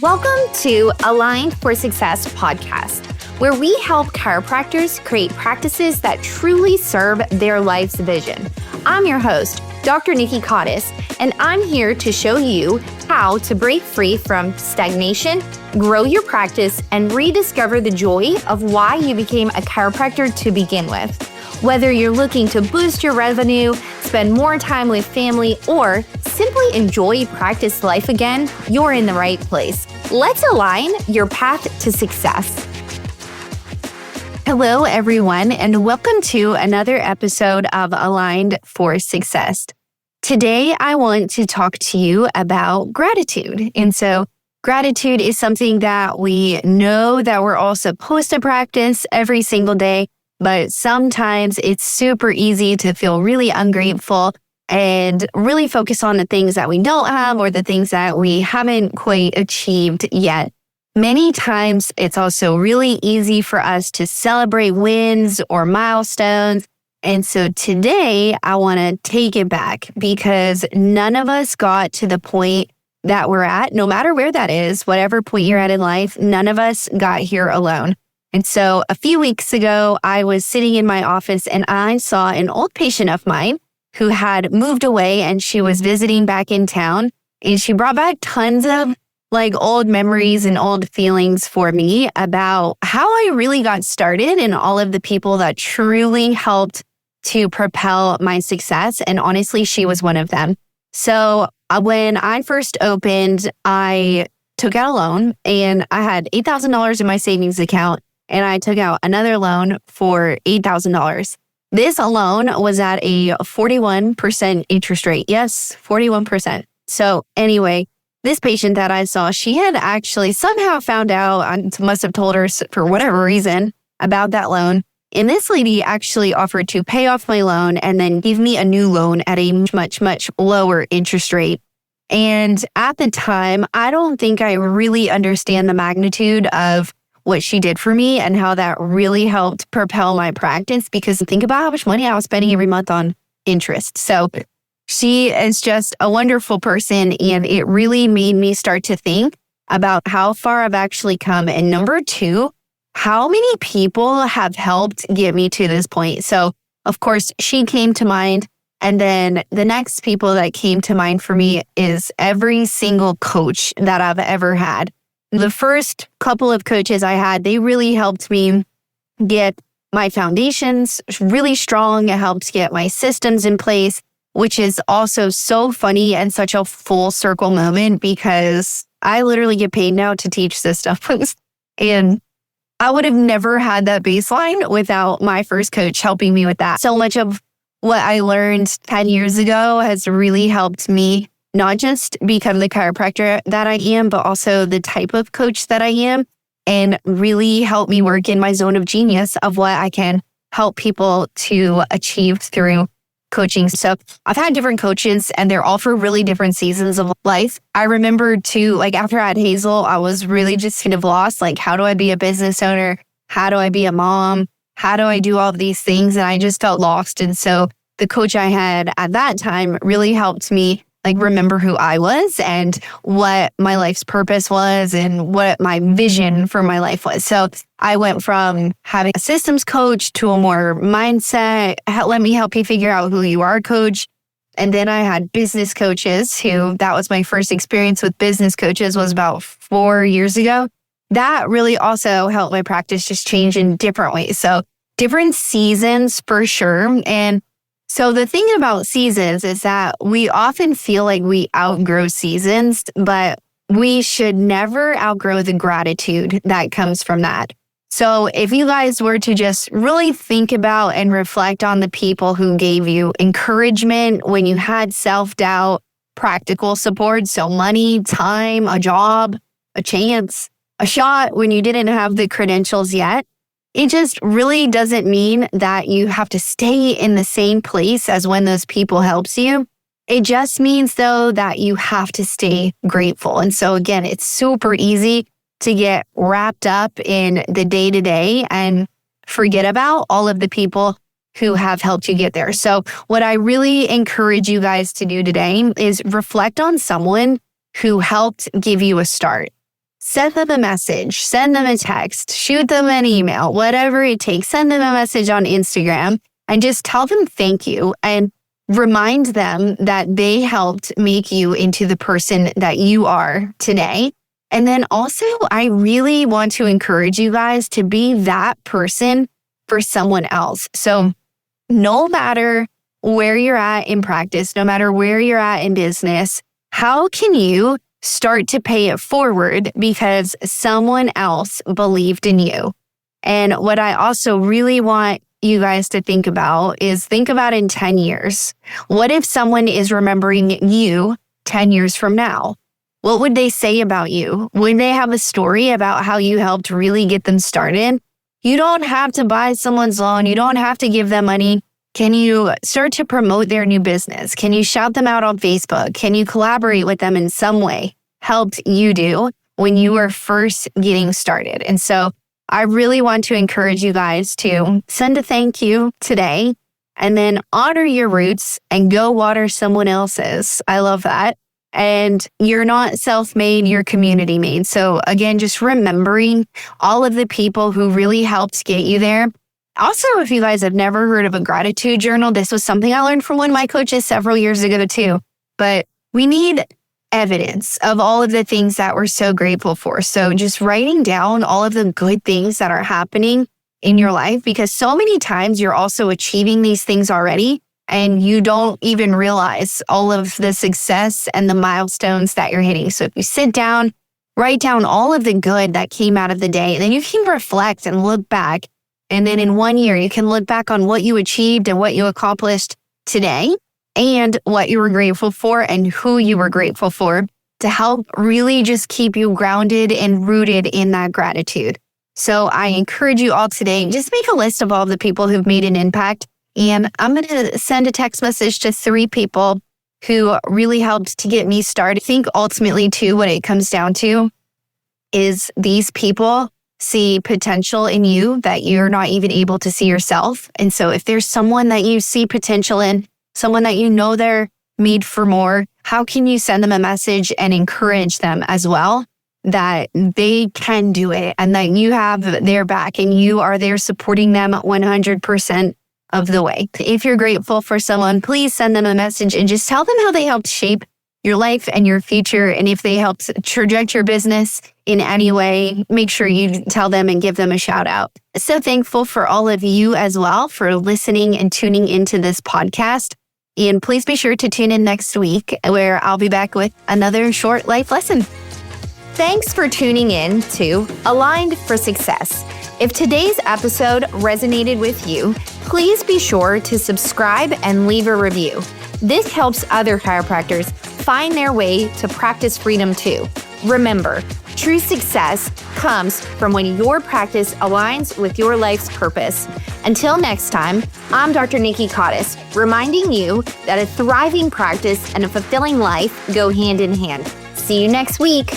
Welcome to Aligned for Success podcast, where we help chiropractors create practices that truly serve their life's vision. I'm your host, Dr. Nikki, and I'm here to show you how to break free from stagnation, grow your practice, and rediscover the joy of why you became a chiropractor to begin with. Whether you're looking to boost your revenue, spend more time with family, or simply enjoy practice life again, you're in the right place. Let's align your path to success. Hello, everyone, and welcome to another episode of Aligned for Success. Today, I want to talk to you about gratitude. And so gratitude is something that we know that we're all supposed to practice every single day, but sometimes it's super easy to feel really ungrateful and really focus on the things that we don't have or the things that we haven't quite achieved yet. Many times, it's also really easy for us to celebrate wins or milestones. And so today, I want to take it back because none of us got to the point that we're at, no matter where that is, whatever point you're at in life, none of us got here alone. And so a few weeks ago, I was sitting in my office and I saw an old patient of mine who had moved away and she was visiting back in town. And she brought back tons of old memories and old feelings for me about how I really got started and all of the people that truly helped to propel my success. And honestly, she was one of them. So when I first opened, I took out a loan and I had $8,000 in my savings account. And I took out another loan for $8,000. This loan was at a 41% interest rate. Yes, 41%. So anyway, this patient that I saw, she had actually somehow found out, I must have told her for whatever reason about that loan. And this lady actually offered to pay off my loan and then give me a new loan at a much, much lower interest rate. And at the time, I don't think I really understand the magnitude of what she did for me and how that really helped propel my practice, because think about how much money I was spending every month on interest. So she is just a wonderful person, and it really made me start to think about how far I've actually come. And number two, how many people have helped get me to this point. So of course, she came to mind. And then the next people that came to mind for me is every single coach that I've ever had. The first couple of coaches I had, they really helped me get my foundations really strong. It helped get my systems in place, which is also so funny and such a full circle moment because I literally get paid now to teach systems. And I would have never had that baseline without my first coach helping me with that. So much of what I learned 10 years ago has really helped me not just become the chiropractor that I am, but also the type of coach that I am, and really help me work in my zone of genius of what I can help people to achieve through coaching. So I've had different coaches and they're all for really different seasons of life. I remember too, after I had Hazel, I was really just kind of lost. How do I be a business owner? How do I be a mom? How do I do all of these things? And I just felt lost. And so the coach I had at that time really helped me remember who I was and what my life's purpose was and what my vision for my life was. So I went from having a systems coach to a more mindset, let me help you figure out who you are coach. And then I had business coaches that was my first experience with business coaches was about 4 years ago. That really also helped my practice just change in different ways. So different seasons for sure. And so the thing about seasons is that we often feel like we outgrow seasons, but we should never outgrow the gratitude that comes from that. So if you guys were to just really think about and reflect on the people who gave you encouragement when you had self-doubt, practical support, so money, time, a job, a chance, a shot when you didn't have the credentials yet, it just really doesn't mean that you have to stay in the same place as when those people helps you. It just means, though, that you have to stay grateful. And so, again, it's super easy to get wrapped up in the day-to-day and forget about all of the people who have helped you get there. So what I really encourage you guys to do today is reflect on someone who helped give you a start. send them a message, send them a text, shoot them an email, whatever it takes. Send them a message on Instagram and just tell them thank you and remind them that they helped make you into the person that you are today. And then also, I really want to encourage you guys to be that person for someone else. So no matter where you're at in practice, no matter where you're at in business, how can you start to pay it forward because someone else believed in you? And what I also really want you guys to think about is think about in 10 years. What if someone is remembering you 10 years from now? What would they say about you? Would they have a story about how you helped really get them started? You don't have to buy someone's loan. You don't have to give them money. Can you start to promote their new business? Can you shout them out on Facebook? Can you collaborate with them in some way? Helped you do when you were first getting started. And so I really want to encourage you guys to send a thank you today and then honor your roots and go water someone else's. I love that. And you're not self-made, you're community-made. So again, just remembering all of the people who really helped get you there. Also, if you guys have never heard of a gratitude journal, this was something I learned from one of my coaches several years ago too. But we need evidence of all of the things that we're so grateful for. So just writing down all of the good things that are happening in your life, because so many times you're also achieving these things already and you don't even realize all of the success and the milestones that you're hitting. So if you sit down, write down all of the good that came out of the day, and then you can reflect and look back. And then in 1 year, you can look back on what you achieved and what you accomplished today and what you were grateful for and who you were grateful for to help really just keep you grounded and rooted in that gratitude. So I encourage you all today, just make a list of all the people who've made an impact. And I'm going to send a text message to 3 people who really helped to get me started. I think ultimately too, what it comes down to is these people see potential in you that you're not even able to see yourself. And so if there's someone that you see potential in, someone that you know they're made for more, how can you send them a message and encourage them as well that they can do it and that you have their back and you are there supporting them 100% of the way. If you're grateful for someone, please send them a message and just tell them how they helped shape your life and your future. And if they helped trajectory your business in any way, make sure you tell them and give them a shout out. So thankful for all of you as well for listening and tuning into this podcast. And please be sure to tune in next week where I'll be back with another short life lesson. Thanks for tuning in to Aligned for Success. If today's episode resonated with you, please be sure to subscribe and leave a review. This helps other chiropractors find their way to practice freedom too. Remember, true success comes from when your practice aligns with your life's purpose. Until next time, I'm Dr. Nikki, reminding you that a thriving practice and a fulfilling life go hand in hand. See you next week.